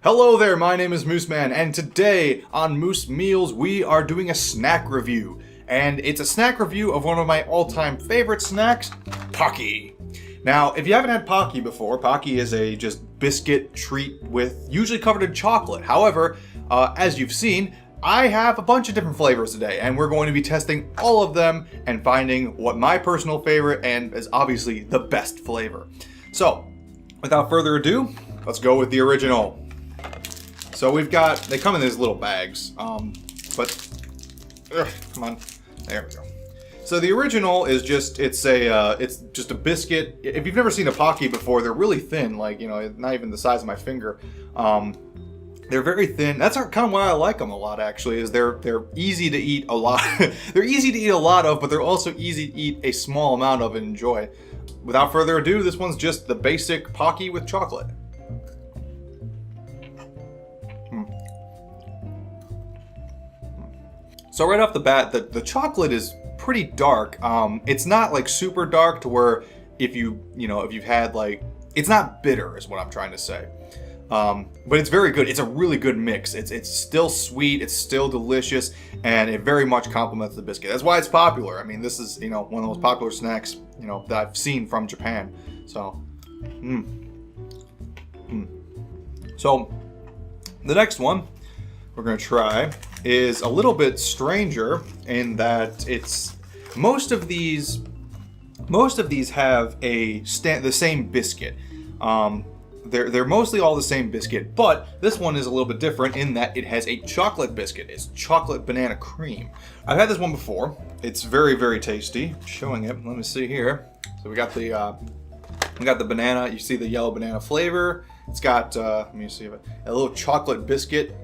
Hello there, my name is Mooseman, and today on Moose Meals we are doing a snack review. And it's a snack review of one of my all-time favorite snacks, Pocky. Now, if you haven't had Pocky before, Pocky is a just biscuit treat with usually covered in chocolate. However, as you've seen, I have a bunch of different flavors today, and we're going to be testing all of them and finding what my personal favorite and is obviously the best flavor. So, without further ado, let's go with the original. So they come in these little bags, come on, there we go. So the original is just, it's just a biscuit. If you've never seen a Pocky before, they're really thin, like, you know, not even the size of my finger. They're very thin. That's kind of why I like them a lot, actually, is they're easy to eat a lot. They're easy to eat a lot of, but they're also easy to eat a small amount of and enjoy. Without further ado, this one's just the basic Pocky with chocolate. So right off the bat, the chocolate is pretty dark. It's not like super dark to where if you've had like, it's not bitter is what I'm trying to say. But it's very good. It's a really good mix. It's still sweet, it's still delicious, and it very much complements the biscuit. That's why it's popular. I mean, this is, one of the most popular snacks, that I've seen from Japan. So, So, the next one we're gonna try is a little bit stranger in that most of these have the same biscuit. They're mostly all the same biscuit, but this one is a little bit different in that it has a chocolate biscuit. It's chocolate banana cream. I've had this one before. It's very, very tasty. Showing it. Let me see here. So we got the banana. You see the yellow banana flavor. It's got let me see a little chocolate biscuit.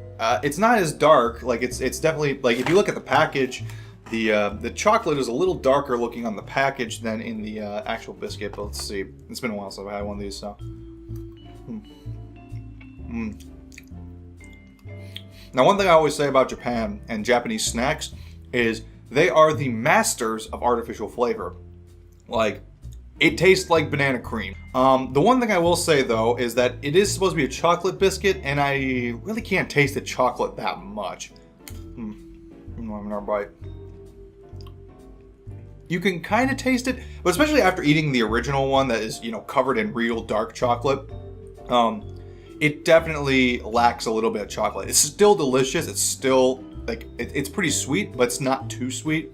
It's not as dark. Like it's definitely, like, if you look at the package, the chocolate is a little darker looking on the package than in the actual biscuit. But let's see. It's been a while since I've had one of these, so. Now, one thing I always say about Japan and Japanese snacks is they are the masters of artificial flavor. Like, it tastes like banana cream. The one thing I will say, though, is that it is supposed to be a chocolate biscuit, and I really can't taste the chocolate that much. Another bite. You can kind of taste it, but especially after eating the original one that is, covered in real dark chocolate, it definitely lacks a little bit of chocolate. It's still delicious. It's still, like, it's pretty sweet, but it's not too sweet.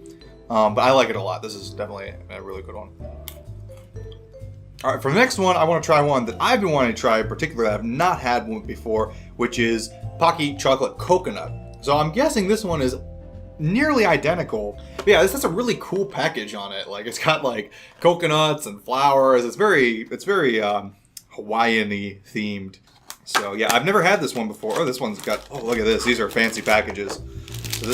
But I like it a lot. This is definitely a really good one. All right, for the next one, I want to try one that I've been wanting to try, particularly I've not had one before, which is Pocky Chocolate Coconut. So I'm guessing this one is nearly identical. But yeah, this has a really cool package on it. Like, it's got like coconuts and flowers. It's very Hawaiian-y themed. So yeah, I've never had this one before. Oh, this one's got, oh, look at this. These are fancy packages. So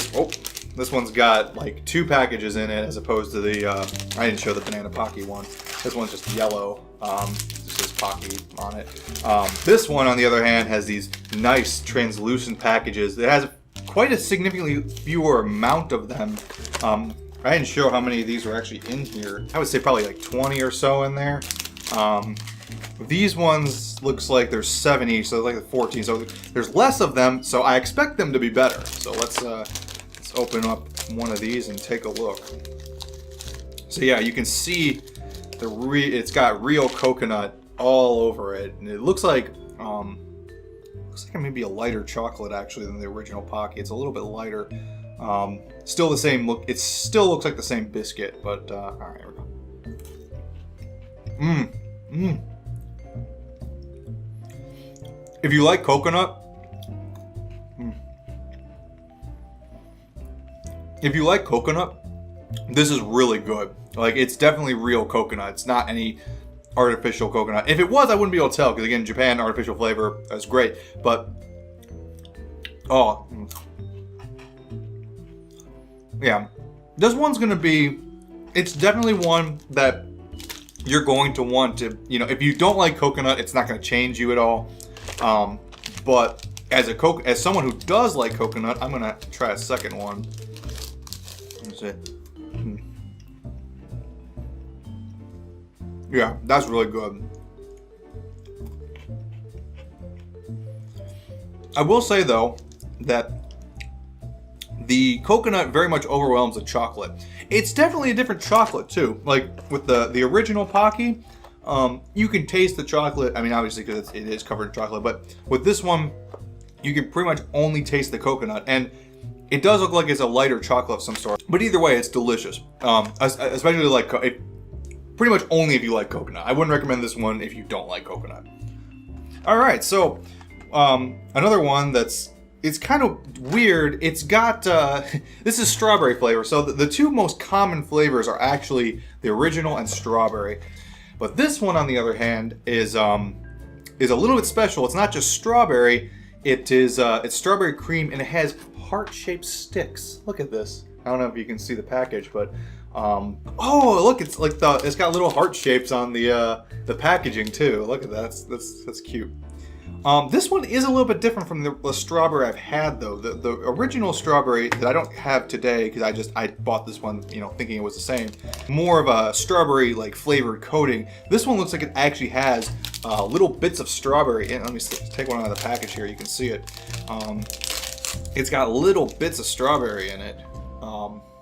this one's got like 2 packages in it as opposed to the, I didn't show the banana Pocky one. This one's just yellow. This says Pocky on it. This one, on the other hand, has these nice translucent packages. It has quite a significantly fewer amount of them. I didn't show how many of these were actually in here. I would say probably like 20 or so in there. These ones looks like there's 7 each, so like 14. So there's less of them, so I expect them to be better. So let's open up one of these and take a look. So yeah, you can see it's got real coconut all over it, and it looks like maybe a lighter chocolate actually than the original Pocky. It's a little bit lighter. Still the same look. It still looks like the same biscuit, but all right, here we go. If you like coconut, this is really good. Like, it's definitely real coconut. It's not any artificial coconut. If it was, I wouldn't be able to tell, because again, Japan, artificial flavor is great. But, yeah. This one's going to be, it's definitely one that you're going to want to, if you don't like coconut, it's not going to change you at all. But as someone who does like coconut, I'm going to try a second one. Let me see. Yeah, that's really good. I will say though that the coconut very much overwhelms the chocolate. It's definitely a different chocolate too. Like with the original Pocky, you can taste the chocolate. I mean, obviously because it is covered in chocolate, but with this one, you can pretty much only taste the coconut, and it does look like it's a lighter chocolate of some sort. But either way, it's delicious. Especially like pretty much only if you like coconut. I wouldn't recommend this one if you don't like coconut. All right, so another one it's kind of weird. It's got, this is strawberry flavor. So the two most common flavors are actually the original and strawberry. But this one, on the other hand, is a little bit special. It's not just strawberry. It's strawberry cream, and it has heart-shaped sticks. Look at this. I don't know if you can see the package, but oh, look, it's like it's got little heart shapes on the packaging too. Look at that. That's cute. This one is a little bit different from the strawberry I've had though. The original strawberry that I don't have today because I bought this one, thinking it was the same. More of a strawberry like flavored coating. This one looks like it actually has little bits of strawberry. And let me take one out of the package here. You can see it. It's got little bits of strawberry in it,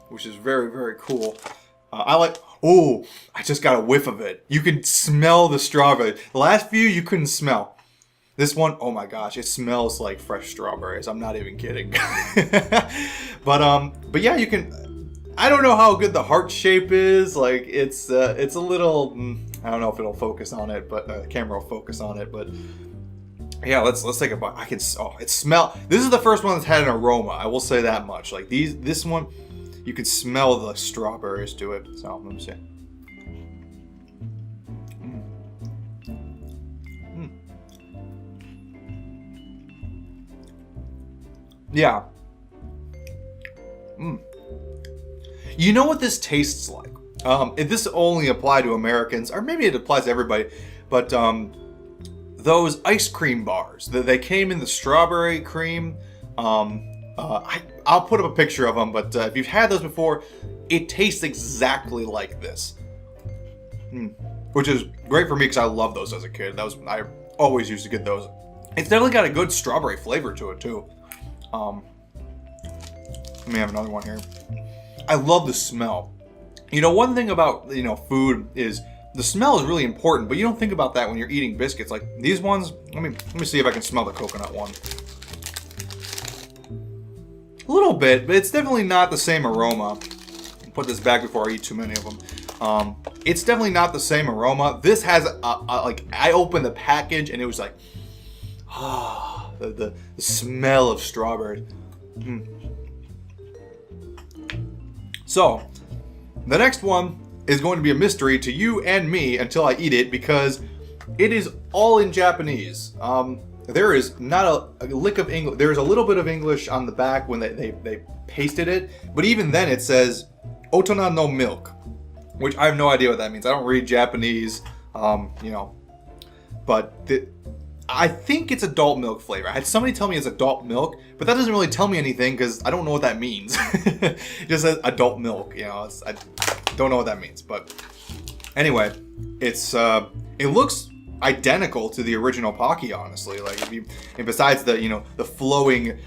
which is very, very cool. Oh, I just got a whiff of it. You can smell the strawberry. The last few you couldn't smell. This one, oh my gosh, it smells like fresh strawberries. I'm not even kidding. But yeah, you can. I don't know how good the heart shape is. Like it's a little. I don't know if it'll focus on it, but the camera will focus on it. But yeah, let's take a bite. It smell. This is the first one that's had an aroma. I will say that much. Like this one, you can smell the strawberries to it. So let me see. Yeah. You know what this tastes like? If this only applied to Americans, or maybe it applies to everybody, but those ice cream bars, they came in the strawberry cream. I'll put up a picture of them, but if you've had those before, it tastes exactly like this. Which is great for me because I love those as a kid. I always used to get those. It's definitely got a good strawberry flavor to it too. Let me have another one here. I love the smell. One thing about, food is the smell is really important, but you don't think about that when you're eating biscuits. Like these ones, let me see if I can smell the coconut one. A little bit, but it's definitely not the same aroma. I'll put this back before I eat too many of them. It's definitely not the same aroma. This has, like, I opened the package and it was like, the smell of strawberries. So, the next one is going to be a mystery to you and me until I eat it because it is all in Japanese. There is not a lick of English. There's a little bit of English on the back when they pasted it, but even then it says Otona no milk, which I have no idea what that means. I don't read Japanese, but I think it's adult milk flavor. I had somebody tell me it's adult milk, but that doesn't really tell me anything because I don't know what that means. It just says adult milk, I don't know what that means. But anyway, it looks identical to the original Pocky, honestly. Like and besides the the flowing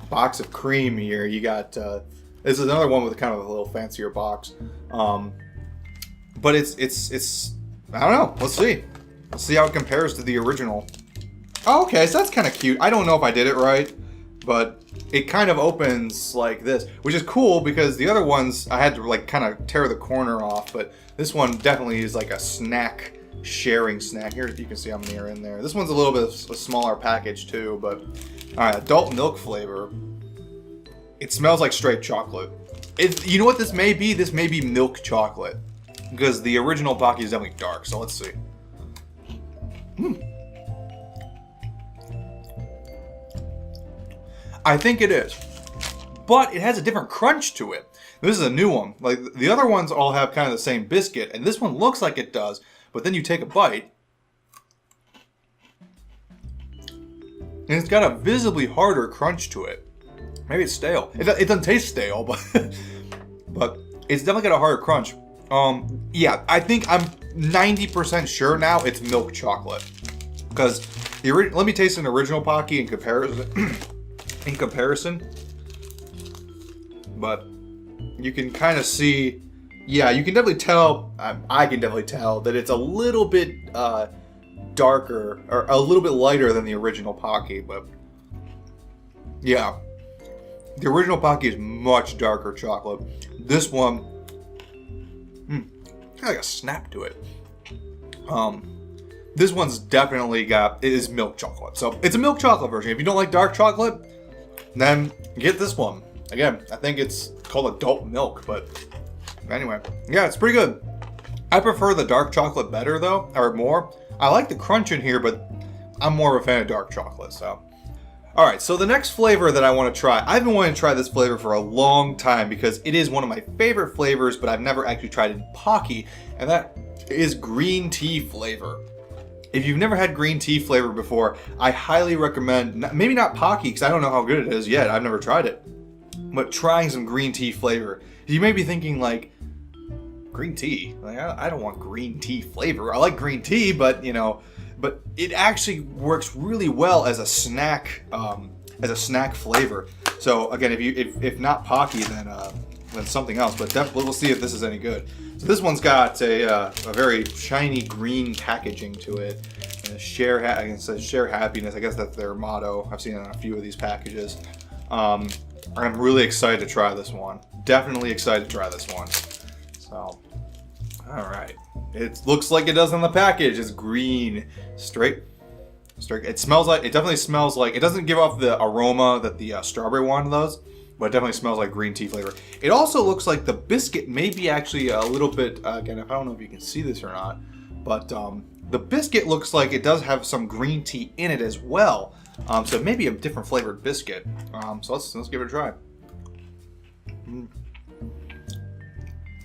box of cream here, you got this is another one with kind of a little fancier box. But it's I don't know. Let's see. Let's see how it compares to the original. Oh, okay, so that's kind of cute. I don't know if I did it right, but it kind of opens like this, which is cool because the other ones I had to like kind of tear the corner off, but this one definitely is like a snack, sharing snack. Here, you can see how many are in there. This one's a little bit of a smaller package too, but all right, adult milk flavor. It smells like straight chocolate. You know what this may be? This may be milk chocolate because the original Pocky is definitely dark. So let's see. I think it is, but it has a different crunch to it. This is a new one. Like the other ones all have kind of the same biscuit, and this one looks like it does, but then you take a bite, and it's got a visibly harder crunch to it. Maybe it's stale. It doesn't taste stale, but it's definitely got a harder crunch. Yeah, I think I'm 90% sure now it's milk chocolate. Because Let me taste an original Pocky in comparison. in comparison. But you can kind of see, yeah, you can definitely tell, I can definitely tell that it's a little bit darker, or a little bit lighter than the original Pocky, but yeah. The original Pocky is much darker chocolate. This one, got like a snap to it. This one's definitely it is milk chocolate. So it's a milk chocolate version. If you don't like dark chocolate, then get this one. Again, I think it's called adult milk, but anyway, yeah, it's pretty good. I prefer the dark chocolate better though, or more. I like the crunch in here, but I'm more of a fan of dark chocolate, so. All right, so the next flavor that I want to try, I've been wanting to try this flavor for a long time because it is one of my favorite flavors, but I've never actually tried it in Pocky, and that is green tea flavor. If you've never had green tea flavor before, I highly recommend, maybe not Pocky, because I don't know how good it is yet, I've never tried it, but trying some green tea flavor. You may be thinking like, green tea? Like, I don't want green tea flavor. I like green tea, but you know, but it actually works really well as a snack flavor. So again, if not Pocky, then something else. But definitely, we'll see if this is any good. So this one's got a very shiny green packaging to it. And it says share happiness. I guess that's their motto. I've seen it on a few of these packages. I'm really excited to try this one. Definitely excited to try this one. So, all right. It looks like it does on the package. It's green, straight. It smells like. It definitely smells like. It doesn't give off the aroma that the strawberry one does, but it definitely smells like green tea flavor. It also looks like the biscuit may be actually a little bit. Again, I don't know if you can see this or not, but the biscuit looks like it does have some green tea in it as well. So it may be a different flavored biscuit. So let's give it a try.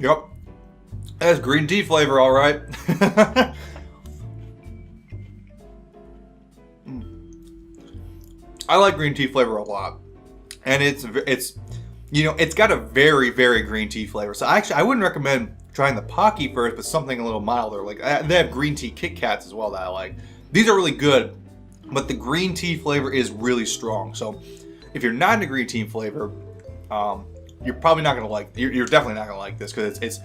Yep. That's green tea flavor, all right. I like green tea flavor a lot, and it's you know, it's got a very, very green tea flavor. So actually, I wouldn't recommend trying the Pocky first, but something a little milder. Like they have green tea Kit Kats as well that I like. These are really good, but the green tea flavor is really strong. So if you're not into green tea flavor, you're probably not gonna like. You're definitely not gonna like this because it's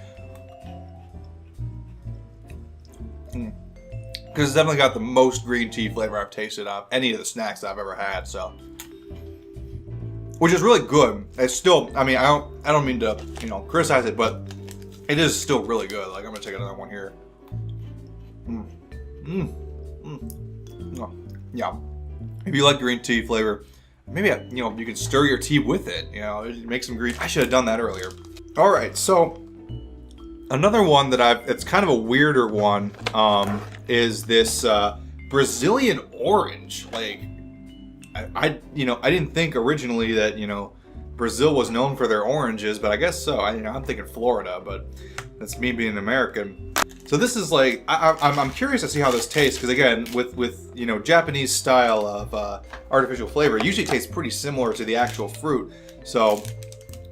because it's definitely got the most green tea flavor I've tasted of any of the snacks that I've ever had. So, which is really good. It's still. I mean, I don't mean to criticize it, but it is still really good. Like I'm gonna take another one here. Oh, yeah. If you like green tea flavor, maybe you can stir your tea with it. Make some green. I should have done that earlier. All right, so another one that it's kind of a weirder one, is this Brazilian orange. Like, I didn't think originally that Brazil was known for their oranges, but I guess so. I'm thinking Florida, but that's me being American. So this is like I'm curious to see how this tastes because again with Japanese style of artificial flavor, it usually tastes pretty similar to the actual fruit. So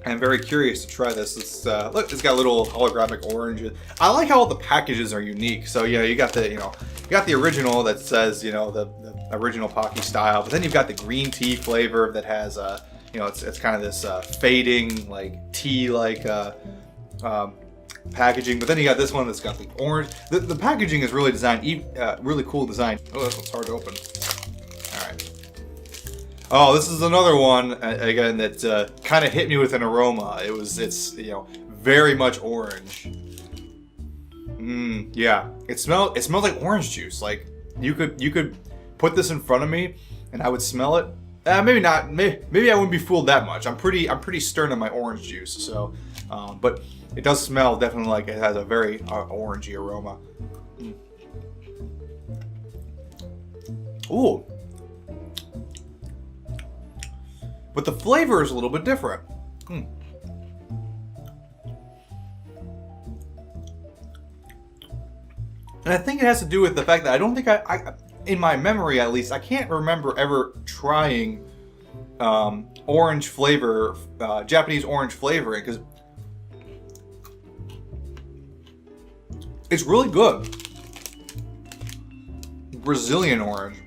I'm very curious to try this. Look, it's got little holographic oranges. I like how all the packages are unique. So you got the original that says the original Pocky style, but then you've got the green tea flavor that has it's kind of this fading like tea like packaging. But then you got this one that's got the orange. The packaging is really designed, really cool design. Oh, this one's hard to open. All right. Oh, this is another one again that kind of hit me with an aroma. It's very much orange. Yeah, it smells like orange juice. Like you could put this in front of me and I would smell it. Maybe not. Maybe I wouldn't be fooled that much. I'm pretty stern on my orange juice. So, but it does smell definitely like it has a very orangey aroma. Ooh. But the flavor is a little bit different. And I think it has to do with the fact that I don't think I in my memory at least, I can't remember ever trying orange flavor, Japanese orange flavoring, because it's really good. Brazilian orange.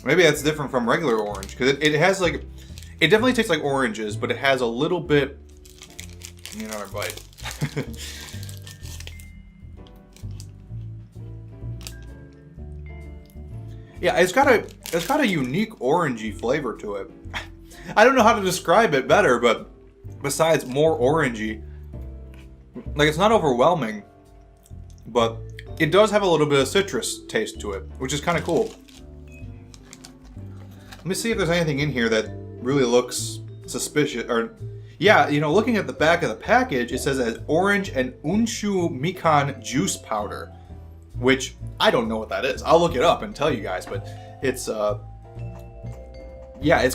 Maybe that's different from regular orange, because it has like, it definitely tastes like oranges, but it has a little bit. Give me another bite. Yeah, it's got a unique orangey flavor to it. I don't know how to describe it better, but besides more orangey, like it's not overwhelming, but it does have a little bit of citrus taste to it, which is kind of cool. Let me see if there's anything in here that really looks suspicious. Or, yeah, you know, looking at the back of the package, it says it has orange and unshu mikan juice powder, which I don't know what that is. I'll look it up and tell you guys, but it's yeah, it's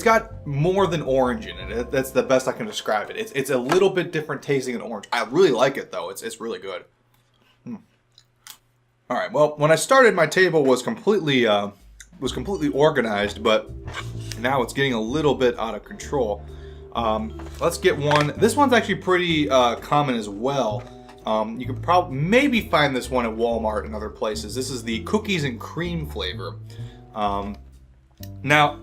got more than orange in it. That's the best I can describe it. It's a little bit different tasting than orange. I really like it though. It's really good. All right. Well, when I started, my table was completely organized, but now it's getting a little bit out of control. Let's get one. This one's actually pretty common as well. You could probably maybe find this one at Walmart and other places. This is the cookies and cream flavor. Now,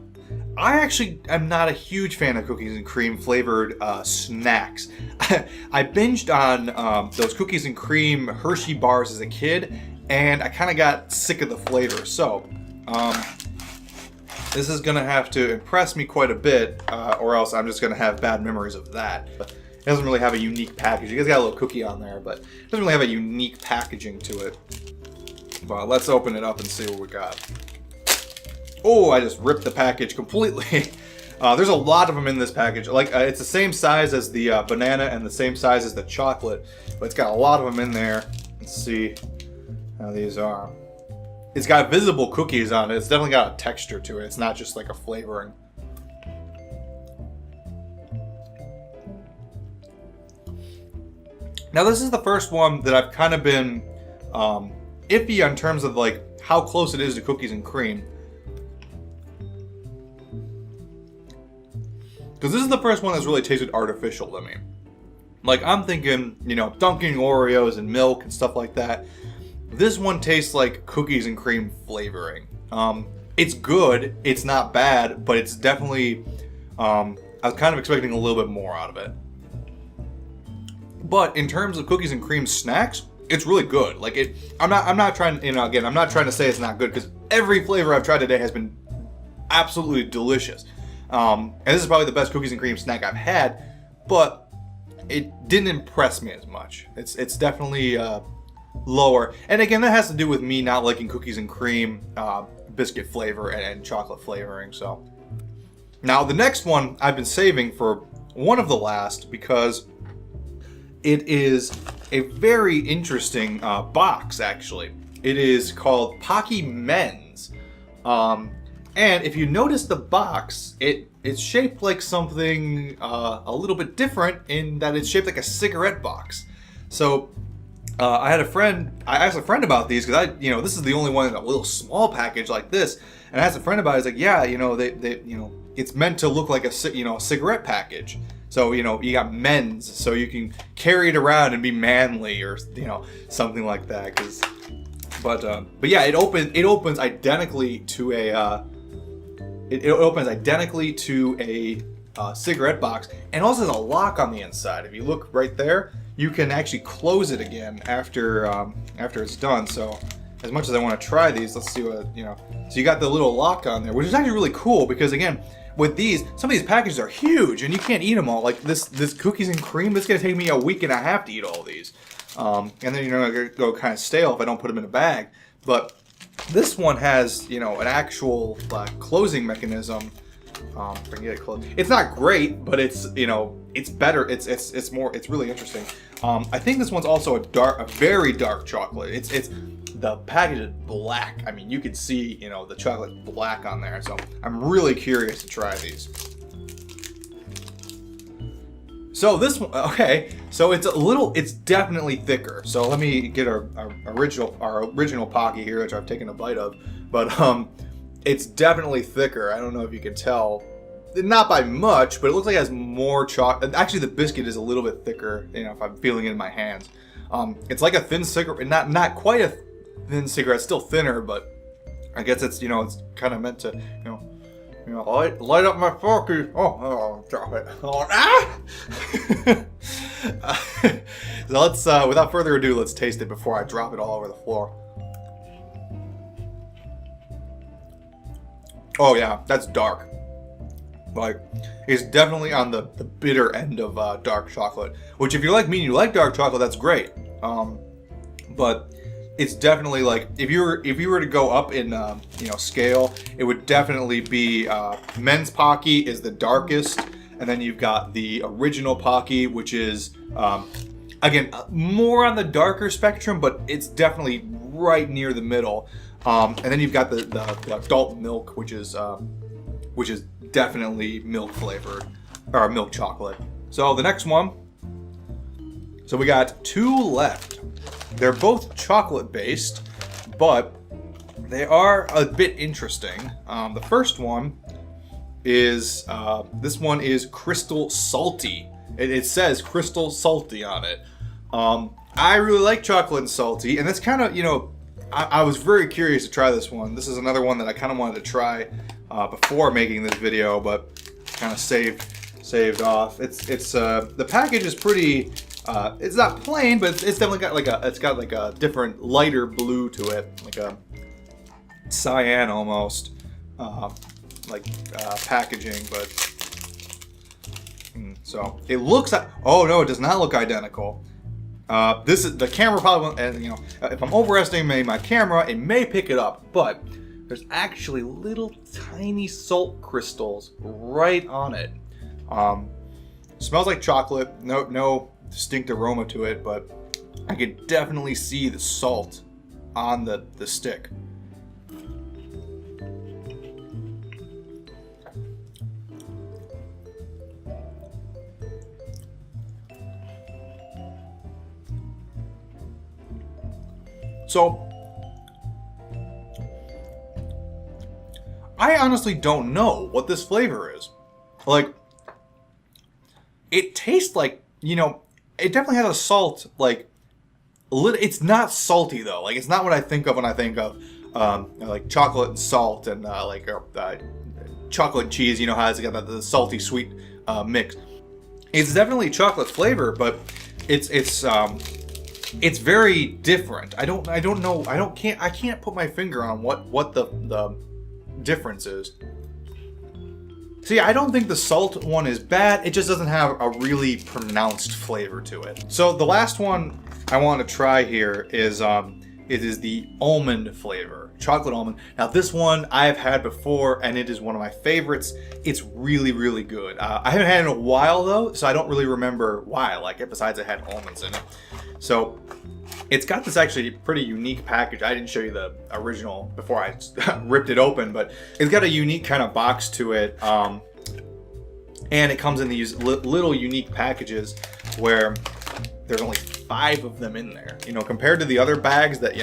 I actually am not a huge fan of cookies and cream flavored snacks. I binged on those cookies and cream Hershey bars as a kid, and I kind of got sick of the flavor. So, this is going to have to impress me quite a bit, or else I'm just going to have bad memories of that. But it doesn't really have a unique package. You guys got a little cookie on there, but it doesn't really have a unique packaging to it. But let's open it up and see what we got. Oh, I just ripped the package completely. There's a lot of them in this package. Like, it's the same size as the banana and the same size as the chocolate, but it's got a lot of them in there. Let's see how these are. It's got visible cookies on it. It's definitely got a texture to it. It's not just like a flavoring. Now, this is the first one that I've kind of been iffy on terms of like how close it is to cookies and cream. Because this is the first one that's really tasted artificial to me. Like, I'm thinking, you know, dunking Oreos and milk and stuff like that. This one tastes like cookies and cream flavoring. It's good, it's not bad, but it's definitely, I was kind of expecting a little bit more out of it. But in terms of cookies and cream snacks, it's really good. Like, I'm not trying, you know, again, I'm not trying to say it's not good, because every flavor I've tried today has been absolutely delicious. And this is probably the best cookies and cream snack I've had, but it didn't impress me as much. It's definitely lower. And again, that has to do with me not liking cookies and cream biscuit flavor and chocolate flavoring. So now the next one I've been saving for one of the last, because it is a very interesting box, actually. It is called Pocky Men's. And if you notice the box, it's shaped like something a little bit different in that it's shaped like a cigarette box. So I asked a friend about these, because this is the only one in a little small package like this. And I asked a friend about it. He's like, yeah, it's meant to look like a cigarette package. So, you got men's, so you can carry it around and be manly, or, something like that. But yeah, it opens identically to a cigarette box, and also has a lock on the inside. If you look right there, you can actually close it again after it's done. So as much as I want to try these, let's see what, so you got the little lock on there, which is actually really cool, because again, with these, some of these packages are huge and you can't eat them all. Like this cookies and cream, it's gonna take me a week and a half to eat all these. And then you're gonna go kind of stale if I don't put them in a bag. But this one has, an actual closing mechanism. If I can get it closed. It's not great, but it's, it's better. It's really interesting. I think this one's also a very dark chocolate. It's the package is black. I mean, you can see, the chocolate black on there. So I'm really curious to try these. So this one, okay, so it's definitely thicker. So let me get our original Pocky here, which I've taken a bite of, but it's definitely thicker. I don't know if you can tell, not by much, but it looks like it has more chocolate. Actually, the biscuit is a little bit thicker, if I'm feeling it in my hands. It's like a thin cigarette, not quite a thin cigarette, still thinner, but I guess it's, you know, it's kind of meant to, light up my Pocky. Oh, drop it. Oh, ah! So let's, without further ado, let's taste it before I drop it all over the floor. Oh yeah, that's dark. Like, it's definitely on the bitter end of dark chocolate. Which, if you're like me and you like dark chocolate, that's great. But it's definitely like, if you were to go up in scale, it would definitely be men's Pocky is the darkest, and then you've got the original Pocky, which is again more on the darker spectrum, but it's definitely right near the middle. And then you've got the adult milk, which is definitely milk flavored, or milk chocolate. So the next one, so we got 2 left. They're both chocolate based, but they are a bit interesting. The first one is, this one is Crystal Salty. It says Crystal Salty on it. I really like chocolate and salty, and that's kind of, I was very curious to try this one. This is another one that I kind of wanted to try before making this video, but kind of saved off. It's the package is pretty. It's not plain, but it's definitely got like a different lighter blue to it, like a cyan almost, packaging. But so it looks. Oh no, it does not look identical. This is the camera probably won't, and if I'm overestimating my camera, it may pick it up, but there's actually little tiny salt crystals right on it. Smells like chocolate. No distinct aroma to it, but I could definitely see the salt on the stick. So, I honestly don't know what this flavor is. Like, it tastes like, it definitely has a salt, like, it's not salty though. Like, it's not what I think of when I think of, like chocolate and salt and, chocolate and cheese, how it's got the salty sweet, mix. It's definitely chocolate flavor, but it's very different. I don't know. I can't put my finger on what the difference is. See, I don't think the salt one is bad. It just doesn't have a really pronounced flavor to it. So the last one I want to try here is it is the almond flavor, chocolate almond. Now this one I have had before, and it is one of my favorites. It's really, really good. I haven't had it in a while though, so I don't really remember why I like it, besides it had almonds in it. So it's got this actually pretty unique package. I didn't show you the original before I ripped it open, but it's got a unique kind of box to it. And it comes in these little unique packages where there's only 5 of them in there. Compared to the other bags that,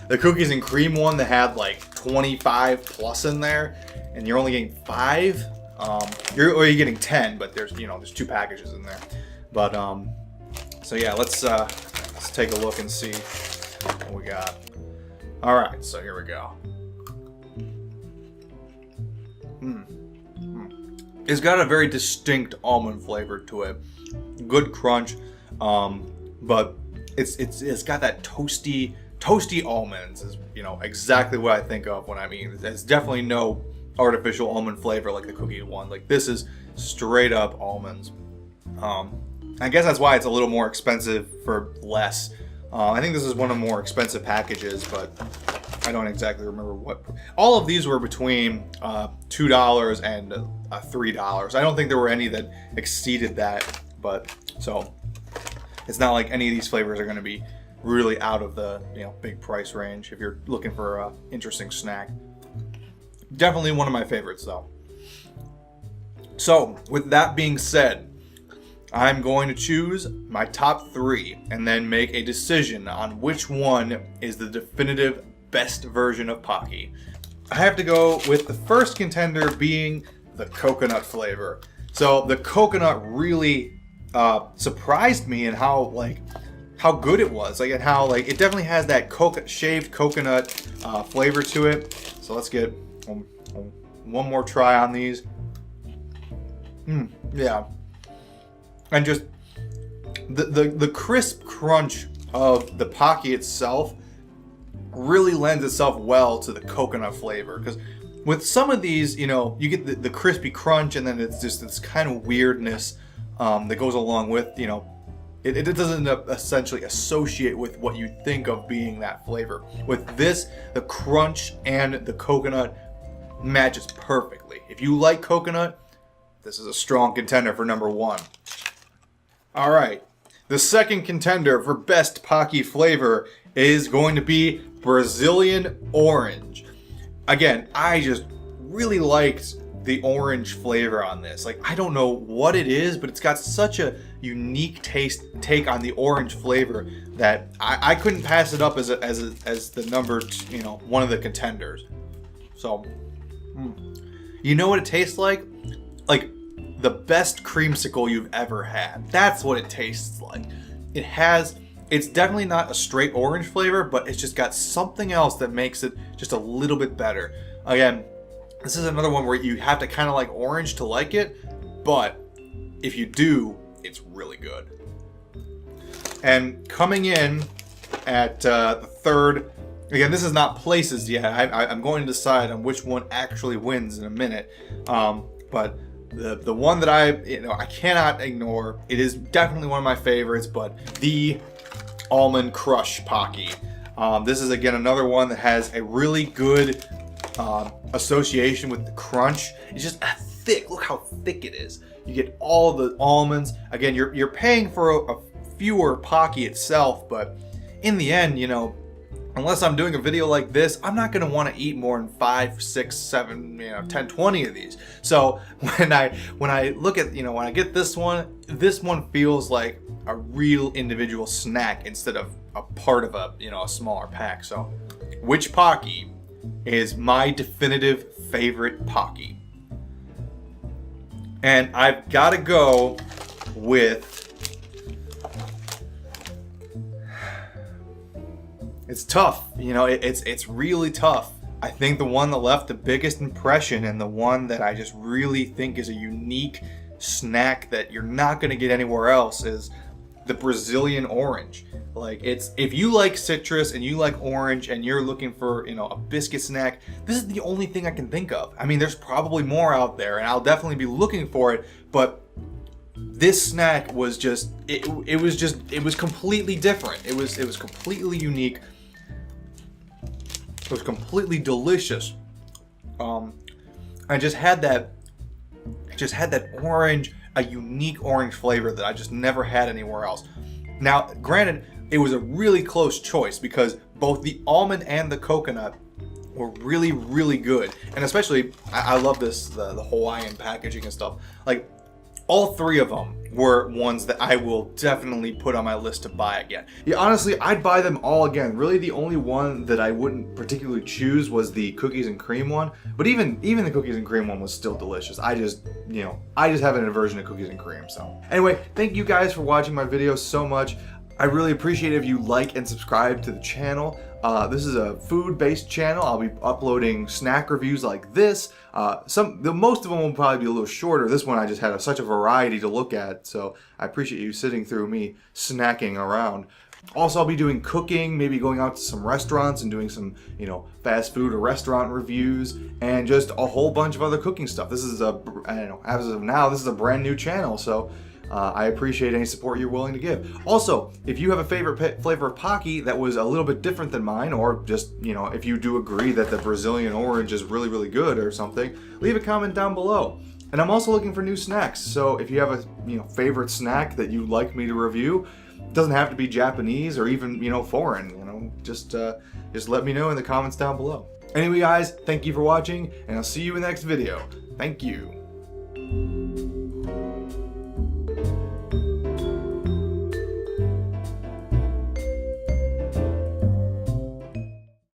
the cookies and cream one that had like 25 plus in there, and you're only getting 5. You're getting 10, but there's 2 packages in there. But so yeah, let's take a look and see what we got. All right, so here we go. It's got a very distinct almond flavor to it. Good crunch, but it's got that toasty almonds. Is exactly what I think of when I mean. There's definitely no artificial almond flavor like the cookie one. Like, this is straight up almonds. I guess that's why it's a little more expensive for less. I think this is one of the more expensive packages, but I don't exactly remember what. All of these were between $2 and $3. I don't think there were any that exceeded that, but so it's not like any of these flavors are going to be really out of the big price range if you're looking for an interesting snack. Definitely one of my favorites though. So with that being said, I'm going to choose my top 3 and then make a decision on which one is the definitive best version of Pocky. I have to go with the first contender being the coconut flavor. So the coconut really surprised me in how good it was, and how it definitely has that shaved coconut flavor to it. So let's get one more try on these. Yeah. And just the crisp crunch of the Pocky itself really lends itself well to the coconut flavor. Because with some of these, you know, you get the crispy crunch, and then it's just this kind of weirdness that goes along with, you know, it doesn't essentially associate with what you think of being that flavor. With this, the crunch and the coconut matches perfectly. If you like coconut, this is a strong contender for number 1. All right, the second contender for best Pocky flavor is going to be Brazilian orange. Again, I just really liked the orange flavor on this. Like, I don't know what it is, but it's got such a unique take on the orange flavor that I couldn't pass it up as the number, you know, one of the contenders. So, you know what it tastes like? Like the best creamsicle you've ever had. That's what it tastes like. It's definitely not a straight orange flavor, but it's just got something else that makes it just a little bit better. Again, this is another one where you have to kind of like orange to like it, but if you do, it's really good. And coming in at the third, again, this is not places yet. I'm going to decide on which one actually wins in a minute. But the one that I cannot ignore, it is definitely one of my favorites, but the Almond Crush Pocky. This is again another one that has a really good association with the crunch. It's just thick. Look how thick it is. You get all the almonds. Again, you're paying for a fewer Pocky itself, but in the end, you know, unless I'm doing a video like this, I'm not going to want to eat more than 5, 6, 7, 10, 20 of these. So when I look at, when I get this one feels like a real individual snack instead of a part of a smaller pack. So which Pocky is my definitive favorite Pocky? And I've got to go with, it's tough, it's really tough. I think the one that left the biggest impression and the one that I just really think is a unique snack that you're not going to get anywhere else is the Brazilian orange. Like, if you like citrus and you like orange and you're looking for, a biscuit snack, this is the only thing I can think of. I mean, there's probably more out there and I'll definitely be looking for it, but this snack was just, it was completely different. It was completely unique. It was completely delicious. I just had that orange, a unique orange flavor that I just never had anywhere else. Now, granted, it was a really close choice because both the almond and the coconut were really, really good. And especially, I love this, the Hawaiian packaging and stuff. Like, all three of them were ones that I will definitely put on my list to buy again. Yeah, honestly, I'd buy them all again. Really, the only one that I wouldn't particularly choose was the cookies and cream one. But even the cookies and cream one was still delicious. I just have an aversion to cookies and cream. So anyway, thank you guys for watching my video so much. I really appreciate it if you like and subscribe to the channel. This is a food-based channel. I'll be uploading snack reviews like this. Most of them will probably be a little shorter. This one I just had such a variety to look at, so I appreciate you sitting through me snacking around. Also, I'll be doing cooking, maybe going out to some restaurants and doing some, fast food or restaurant reviews, and just a whole bunch of other cooking stuff. This is as of now, this is a brand new channel, so I appreciate any support you're willing to give. Also, if you have a favorite flavor of Pocky that was a little bit different than mine, or just, if you do agree that the Brazilian orange is really, really good or something, leave a comment down below. And I'm also looking for new snacks, so if you have a favorite snack that you'd like me to review, it doesn't have to be Japanese or even foreign. Just let me know in the comments down below. Anyway, guys, thank you for watching, and I'll see you in the next video. Thank you.